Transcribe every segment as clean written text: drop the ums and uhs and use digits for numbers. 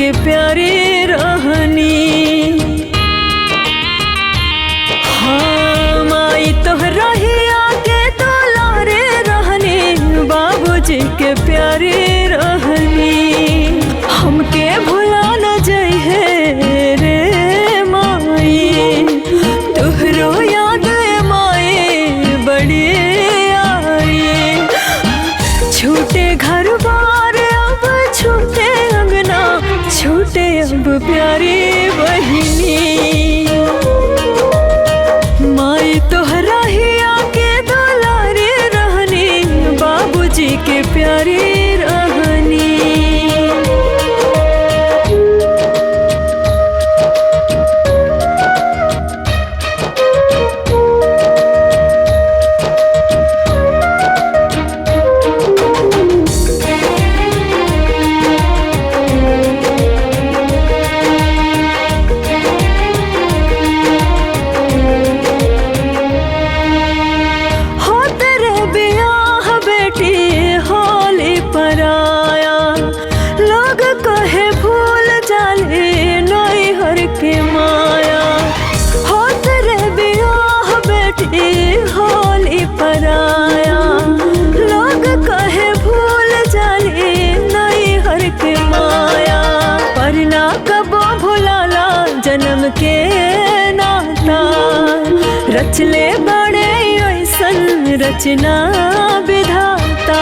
के प्यारे रहनी। हाँ माई तोहरा ही आगे दुलारे रहनी, बाबूजी के प्यारे रहनी। हमके भुला न जइहे रे माई, तोहरो याद माई बड़ी आई। छूटे घर बार अब छूटे अंगना, छूटे अब प्यारी बहिनी। माई तोहरा ही आके दुलारे रहनी, बाबूजी के प्यारी रहनी। के माया होत रे बियाह बेटी होली पराया, लोग कहे भूल जाली नहीं हर के माया। पर ना कबो भुलाला जन्म के नाता, रचले बड़े ऐसन रचना विधाता।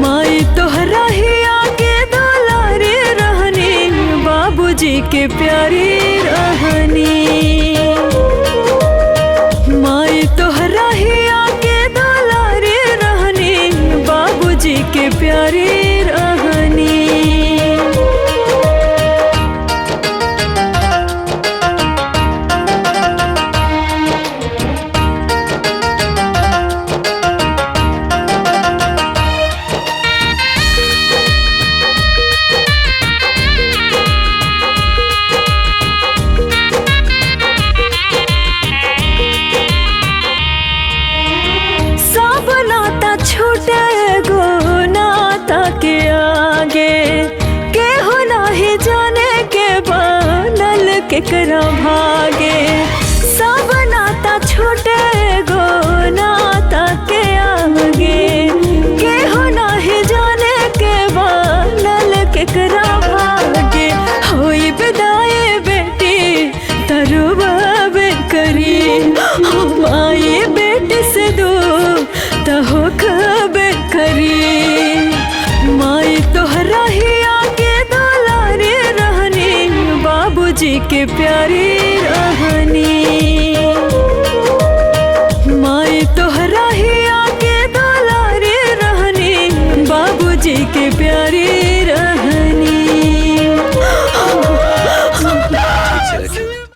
माई तोहरा ही आगे दुलारे रहनी, बाबूजी के प्यारी रहनी। माई तोहरा ही आगे दुलारे रहनी, बाबूजी के प्यारी रहनी। छूटे गो नाता के आगे, केहू नाही जाने के बनल केकरा भागे। सब नाता छूटे गो नाता के आगे, केहू नाही जाने के बनल केकरा भागे। होई विदाई बेटी तरुबे करी, माई बेटी से दूर तहो कबे करी। माई तोहरा ही आगे दुलारे रहनी, बाबूजी के प्यारी रहनी। माई तोहरा ही आगे दुलारे रहनी, बाबूजी के प्यारी